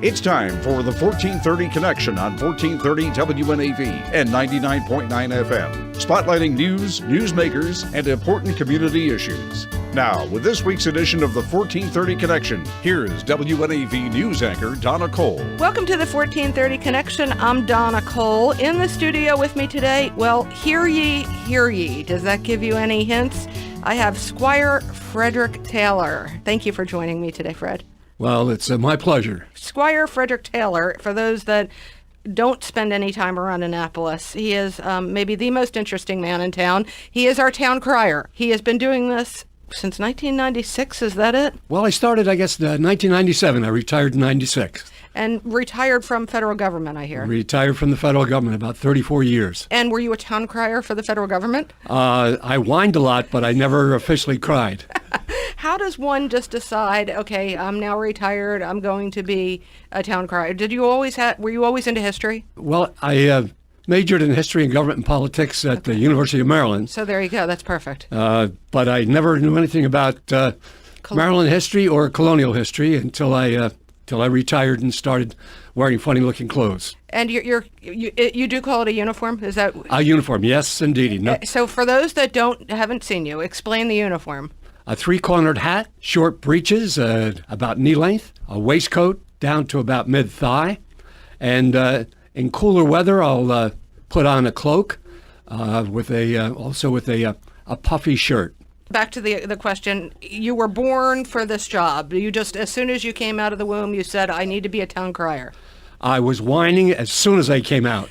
It's time for the 1430 Connection on 1430 WNAV and 99.9 FM, spotlighting news, newsmakers, and important community issues. Now, with this week's edition of the 1430 Connection, here is WNAV news anchor Donna Cole. Welcome to the 1430 Connection. I'm Donna Cole. In the studio with me today, well, hear ye, hear ye. Does that give you any hints? I have Squire Frederick Taylor. Thank you for joining me today, Fred. Well, it's my pleasure. Squire Frederick Taylor, for those that don't spend any time around Annapolis, he is maybe the most interesting man in town. He is our town crier. He has been doing this since 1996, is that it? Well, I started, 1997. I retired in 96. And retired from federal government, I hear. Retired from the federal government about 34 years. And were you a town crier for the federal government? I whined a lot, but I never officially cried. How does one just decide, okay, I'm now retired, I'm going to be a town crier? Were you always into history? Well, I majored in history and government and politics at the University of Maryland. So there you go, that's perfect. But I never knew anything about Maryland history or colonial history until I retired and started wearing funny-looking clothes. And you do call it a uniform? Is that a uniform? Yes, indeed. No. So for those that haven't seen you, explain the uniform. A three-cornered hat, short breeches about knee length, a waistcoat down to about mid-thigh, and in cooler weather I'll put on a cloak with a puffy shirt. Back to the question, you were born for this job. You just, as soon as you came out of the womb, you said, I need to be a town crier. I was whining as soon as I came out.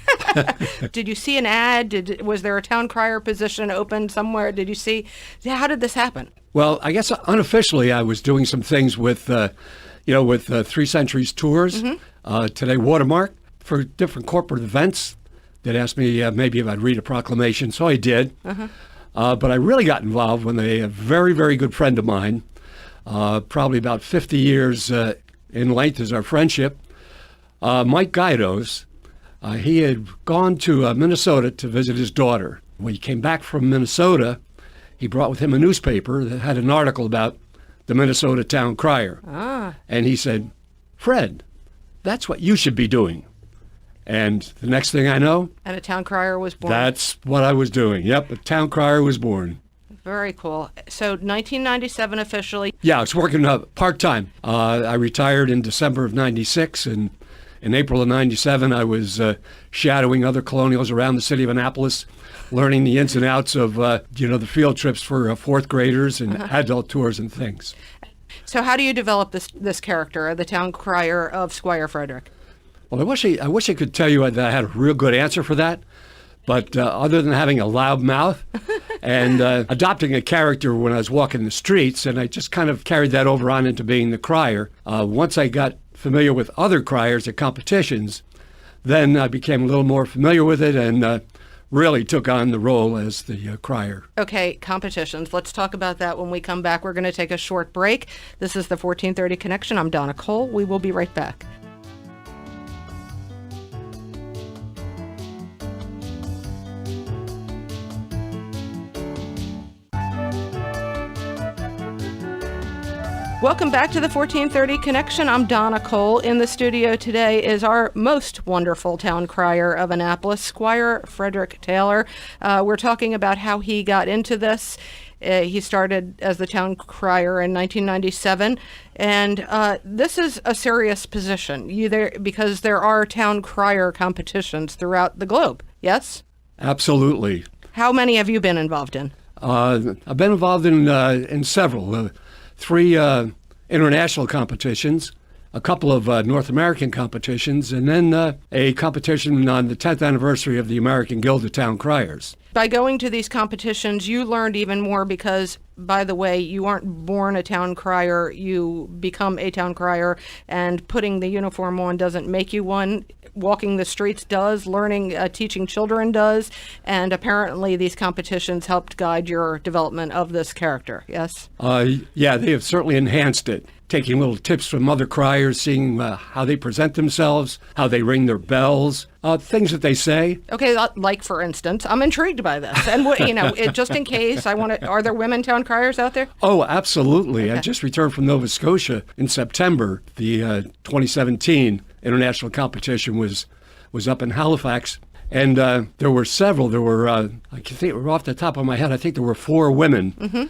Did you see an ad? Was there a town crier position open somewhere? Did you see? How did this happen? Well, I guess unofficially I was doing some things with 3 Centuries Tours, Today Watermark, for different corporate events. They'd asked me maybe if I'd read a proclamation, so I did. But I really got involved when a very, very good friend of mine, probably about 50 years in length is our friendship, Mike Guidos, he had gone to Minnesota to visit his daughter. When he came back from Minnesota, he brought with him a newspaper that had an article about the Minnesota Town Crier. And he said, Fred, that's what you should be doing. And the next thing I know... And a town crier was born. That's what I was doing. Yep, a town crier was born. Very cool. So 1997 officially. Yeah, I was working part-time. I retired in December of 96, and in April of 97 I was shadowing other colonials around the city of Annapolis, learning the ins and outs of the field trips for fourth graders and adult tours and things. So how do you develop this character, the town crier of Squire Frederick? Well, I wish I could tell you that I had a real good answer for that, but other than having a loud mouth and adopting a character when I was walking the streets, and I just kind of carried that over on into being the crier. Once I got familiar with other criers at competitions, then I became a little more familiar with it and really took on the role as the crier. Okay, competitions. Let's talk about that when we come back. We're going to take a short break. This is the 1430 Connection. I'm Donna Cole. We will be right back. Welcome back to the 1430 Connection. I'm Donna Cole. In the studio today is our most wonderful town crier of Annapolis, Squire Frederick Taylor. We're talking about how he got into this. He started as the town crier in 1997, and this is a serious position because there are town crier competitions throughout the globe, yes? Absolutely. How many have you been involved in? I've been involved in several. 3 international competitions, a couple of North American competitions, and then a competition on the 10th anniversary of the American Guild of Town Criers. By going to these competitions, you learned even more because, by the way, you aren't born a town crier, you become a town crier, and putting the uniform on doesn't make you one. Walking the streets does, teaching children does, and apparently these competitions helped guide your development of this character, yes? Yeah, they have certainly enhanced it. taking little tips from other criers, seeing how they present themselves, how they ring their bells, things that they say. Okay, like for instance, I'm intrigued by this, and just in case I want to. Are there women town criers out there? Oh, absolutely! Okay. I just returned from Nova Scotia in September. The 2017 international competition was up in Halifax, and there were several. There were I can think off the top of my head. I think there were 4 women. Mm-hmm.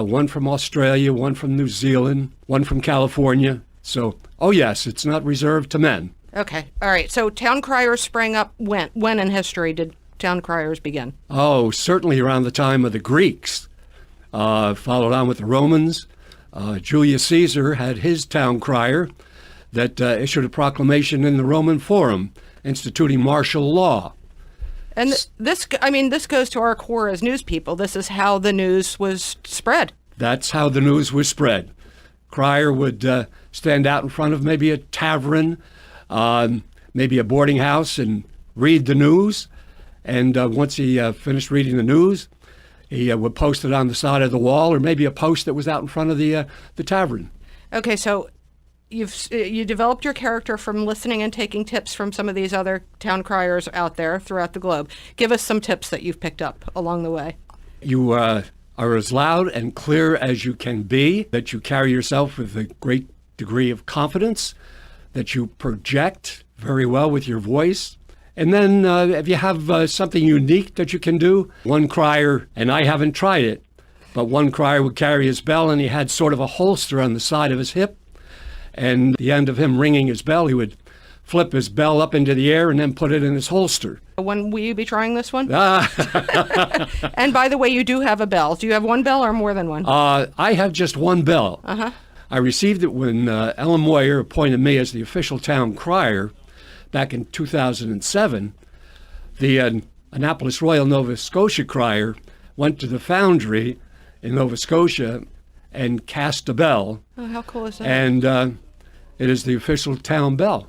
One from Australia, one from New Zealand, one from California. So, oh yes, it's not reserved to men. Okay, all right. So town criers sprang up when? When in history did town criers begin? Oh, certainly around the time of the Greeks. Followed on with the Romans. Julius Caesar had his town crier that issued a proclamation in the Roman Forum instituting martial law. And this goes to our core as news people. This is how the news was spread. That's how the news was spread. Crier would stand out in front of maybe a tavern, maybe a boarding house, and read the news. And once he finished reading the news, he would post it on the side of the wall, or maybe a post that was out in front of the tavern. Okay, so you developed your character from listening and taking tips from some of these other town criers out there throughout the globe. Give us some tips that you've picked up along the way. You are as loud and clear as you can be, that you carry yourself with a great degree of confidence, that you project very well with your voice. And then if you have something unique that you can do, one crier, and I haven't tried it, but one crier would carry his bell and he had sort of a holster on the side of his hip. And at the end of him ringing his bell, he would flip his bell up into the air and then put it in his holster. When will you be trying this one? And by the way, you do have a bell. Do you have one bell or more than one? I have just one bell. Uh-huh. I received it when Ellen Moyer appointed me as the official town crier back in 2007. The Annapolis Royal Nova Scotia Crier went to the foundry in Nova Scotia and cast a bell. Oh, how cool is that? And it is the official town bell.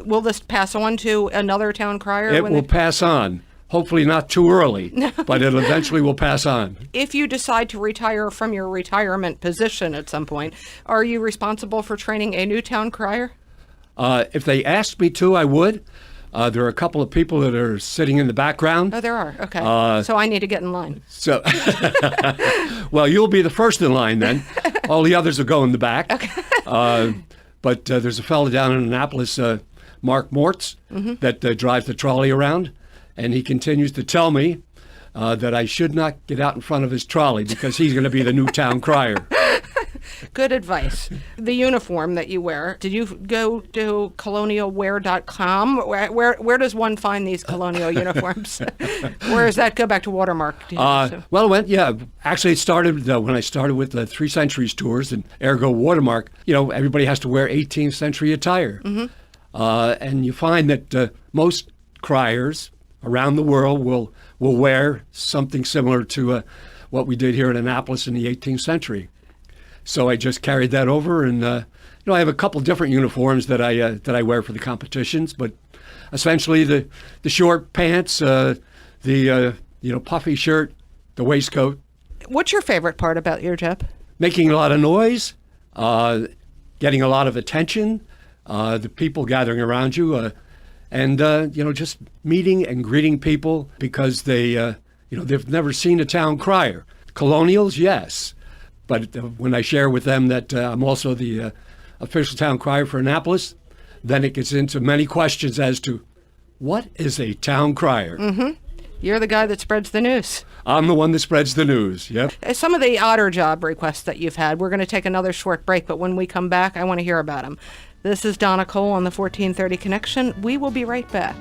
Will this pass on to another town crier? It will pass on. Hopefully not too early, but it eventually will pass on. If you decide to retire from your retirement position at some point, are you responsible for training a new town crier? If they asked me to, I would. There are a couple of people that are sitting in the background. Oh, there are. Okay. So I need to get in line. So, well, you'll be the first in line then. All the others will go in the back. Okay. But there's a fellow down in Annapolis, Mark Mortz, that drives the trolley around, and he continues to tell me that I should not get out in front of his trolley because he's going to be the new town crier. Good advice. The uniform that you wear, did you go to colonialwear.com? Where does one find these colonial uniforms? Where does that go back to Watermark? Well, it went, actually it started when I started with the 3 Centuries tours and ergo Watermark. You know, everybody has to wear 18th century attire. Mm-hmm. And you find that most criers around the world will wear something similar to what we did here in Annapolis in the 18th century. So I just carried that over, and I have a couple different uniforms that I wear for the competitions, but essentially the short pants, the puffy shirt, the waistcoat. What's your favorite part about your job? Making a lot of noise, getting a lot of attention, the people gathering around you, and just meeting and greeting people because they've never seen a town crier. Colonials, yes. But when I share with them that I'm also the official town crier for Annapolis, then it gets into many questions as to what is a town crier? Mm-hmm. You're the guy that spreads the news. I'm the one that spreads the news, yep. Some of the odder job requests that you've had, we're going to take another short break, but when we come back, I want to hear about them. This is Donna Cole on the 1430 Connection. We will be right back.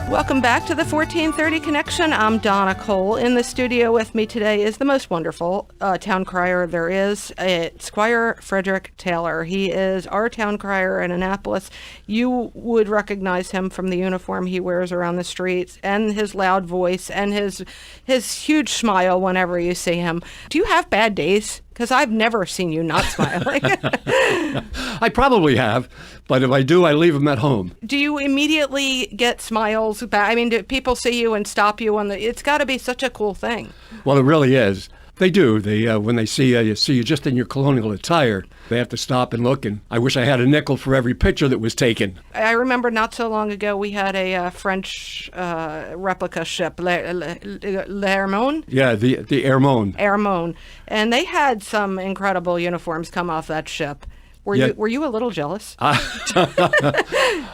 Welcome back to the 1430 Connection. I'm Donna Cole. In the studio with me today is the most wonderful town crier there is, Squire Frederick Taylor. He is our town crier in Annapolis. You would recognize him from the uniform he wears around the streets and his loud voice and his huge smile whenever you see him. Do you have bad days? Because I've never seen you not smiling. I probably have, but if I do, I leave them at home. Do you immediately get smiles back? I mean, do people see you and stop you on the? It's got to be such a cool thing. Well, it really is. They do. They when they see you just in your colonial attire, they have to stop and look. And I wish I had a nickel for every picture that was taken. I remember not so long ago we had a French replica ship, L'Hermone. Yeah, the Hermone. Hermone, and they had some incredible uniforms come off that ship. Were you a little jealous? No,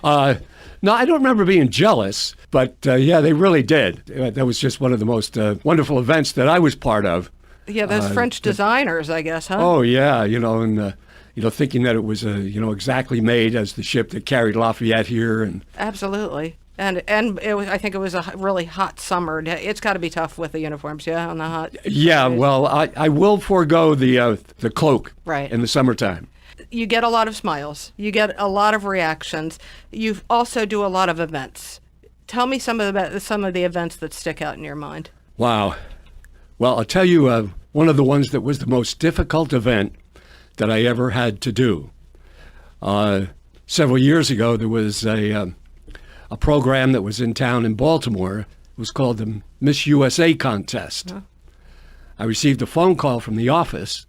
I don't remember being jealous, but yeah, they really did. That was just one of the most wonderful events that I was part of. Yeah, those French designers, I guess, huh? Oh yeah, and thinking that it was exactly made as the ship that carried Lafayette here, and absolutely. And it was, I think it was a really hot summer. It's got to be tough with the uniforms, yeah, on the hot. Yeah, days. well, I will forego the cloak right. in the summertime. You get a lot of smiles. You get a lot of reactions. You also do a lot of events. Tell me some of the events that stick out in your mind. Wow. Well, I'll tell you one of the ones that was the most difficult event that I ever had to do. Several years ago, there was a program that was in town in Baltimore. It was called the Miss USA contest. Huh? I received a phone call from the office,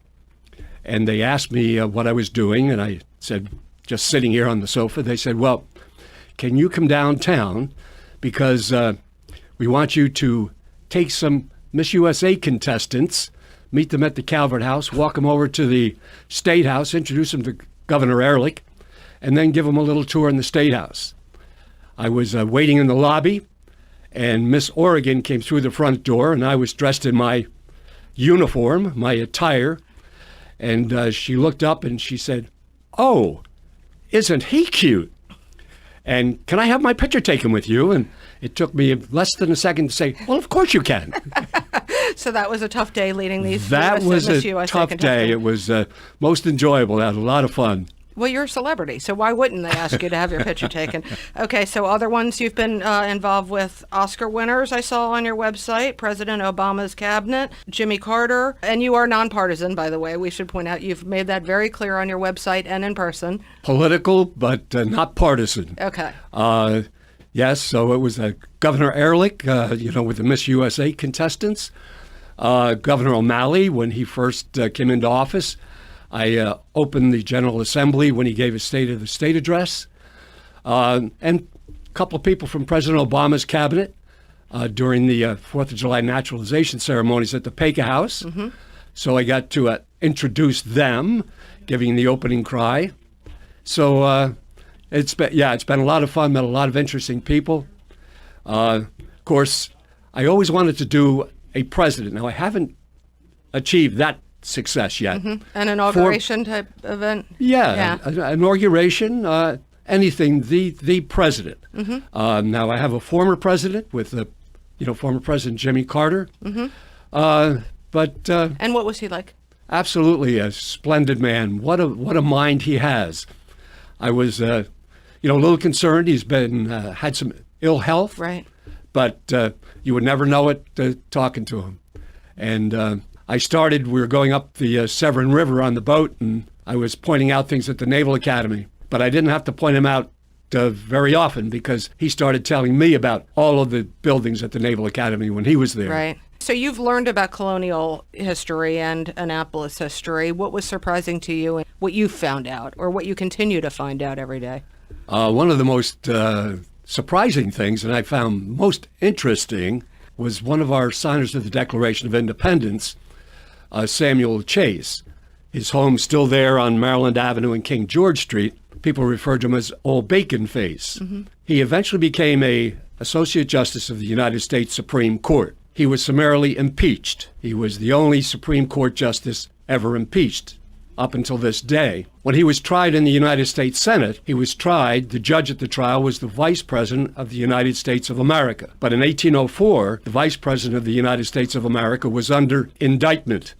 and they asked me what I was doing, and I said, just sitting here on the sofa. They said, well, can you come downtown because we want you to take some Miss USA contestants, meet them at the Calvert House, walk them over to the State House, introduce them to Governor Ehrlich, and then give them a little tour in the State House. I was waiting in the lobby, and Miss Oregon came through the front door, and I was dressed in my uniform, my attire, and she looked up and she said, "Oh, isn't he cute? And can I have my picture taken with you?" And it took me less than a second to say, "Well, of course you can." So that was a tough day leading these. That was a tough day. It was most enjoyable. I had a lot of fun. Well, you're a celebrity, so why wouldn't they ask you to have your picture taken? Okay, so other ones you've been involved with, Oscar winners I saw on your website, President Obama's cabinet, Jimmy Carter, and you are nonpartisan, by the way. We should point out you've made that very clear on your website and in person. Political, but not partisan. Okay. Yes, so it was Governor Ehrlich, with the Miss USA contestants, Governor O'Malley when he first came into office. I opened the General Assembly when he gave his State of the State address, and a couple of people from President Obama's cabinet during the 4th of July naturalization ceremonies at the Paca House. Mm-hmm. So I got to introduce them, giving the opening cry. So it's been a lot of fun, met a lot of interesting people. Of course, I always wanted to do a president. Now, I haven't achieved that success yet. Mm-hmm. An inauguration type event? Yeah. Inauguration, anything, the president. Mm-hmm. Now, I have a former president with former President Jimmy Carter. Mm-hmm. And what was he like? Absolutely a splendid man. What a mind he has. I was, a little concerned. He's been had some ill health. Right. But you would never know it talking to him. And we were going up the Severn River on the boat, and I was pointing out things at the Naval Academy. But I didn't have to point him out very often because he started telling me about all of the buildings at the Naval Academy when he was there. Right. So you've learned about colonial history and Annapolis history. What was surprising to you and what you found out or what you continue to find out every day? One of the most surprising things, and I found most interesting, was one of our signers of the Declaration of Independence, Samuel Chase. His home's still there on Maryland Avenue and King George Street. People refer to him as Old Bacon Face. Mm-hmm. He eventually became a Associate Justice of the United States Supreme Court. He was summarily impeached. He was the only Supreme Court justice ever impeached up until this day. When he was tried in the United States Senate, the judge at the trial was the Vice President of the United States of America. But in 1804, the Vice President of the United States of America was under indictment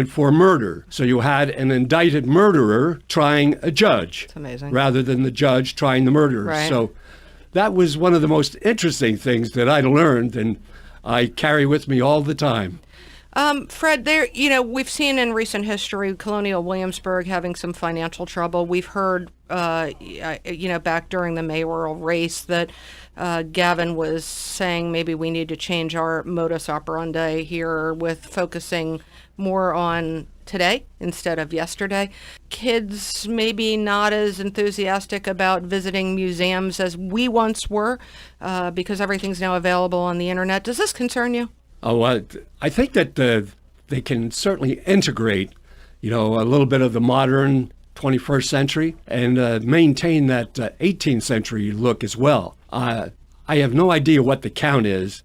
for murder. So you had an indicted murderer trying a judge. That's amazing. Rather than the judge trying the murderer. Right. So that was one of the most interesting things that I learned, and I carry with me all the time. Fred, we've seen in recent history Colonial Williamsburg having some financial trouble. We've heard, back during the mayoral race that Gavin was saying maybe we need to change our modus operandi here with focusing more on today instead of yesterday. Kids maybe not as enthusiastic about visiting museums as we once were because everything's now available on the internet. Does this concern you? Oh, I think that they can certainly integrate, a little bit of the modern 21st century and maintain that 18th century look as well. I have no idea what the count is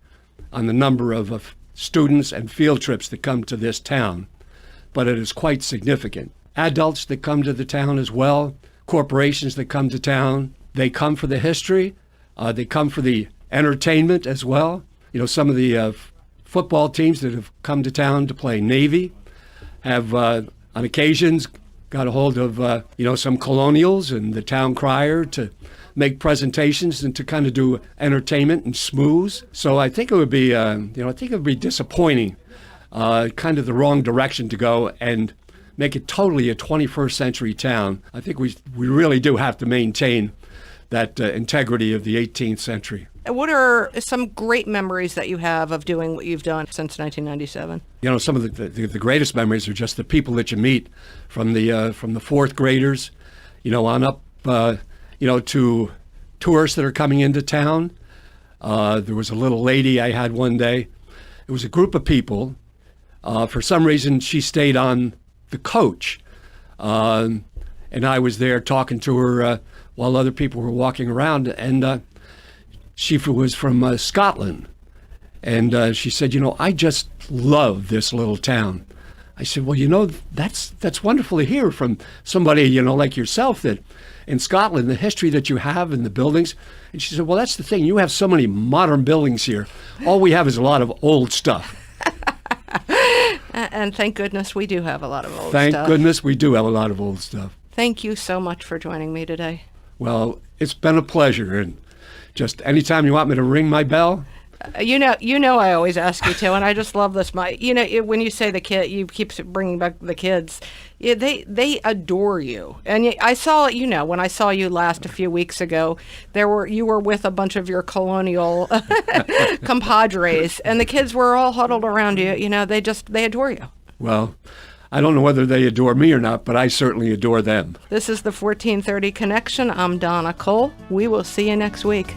on the number of students and field trips that come to this town, but it is quite significant. Adults that come to the town as well, corporations that come to town, they come for the history, they come for the entertainment as well. Some of the football teams that have come to town to play Navy have, on occasions, got a hold of, some colonials and the town crier to make presentations and to kind of do entertainment and schmooze. So I think it would be, disappointing, kind of the wrong direction to go and make it totally a 21st century town. I think we really do have to maintain that integrity of the 18th century. What are some great memories that you have of doing what you've done since 1997? Some of the greatest memories are just the people that you meet from the fourth graders, on up, to tourists that are coming into town. There was a little lady I had one day. It was a group of people. For some reason, she stayed on the coach, and I was there talking to her while other people were walking around, and she was from Scotland, and she said, I just love this little town. I said, well, that's wonderful to hear from somebody, like yourself, that in Scotland, the history that you have in the buildings. And she said, well, that's the thing. You have so many modern buildings here. All we have is a lot of old stuff. And thank goodness we do have a lot of old stuff. Thank goodness we do have a lot of old stuff. Thank you so much for joining me today. Well, it's been a pleasure. And just anytime you want me to ring my bell. You know, I always ask you to, and I just love this. When you say the kid, you keep bringing back the kids. Yeah, they adore you. And I saw, when I saw you last a few weeks ago, you were with a bunch of your colonial compadres, and the kids were all huddled around you. They adore you. Well, I don't know whether they adore me or not, but I certainly adore them. This is the 1430 Connection. I'm Donna Cole. We will see you next week.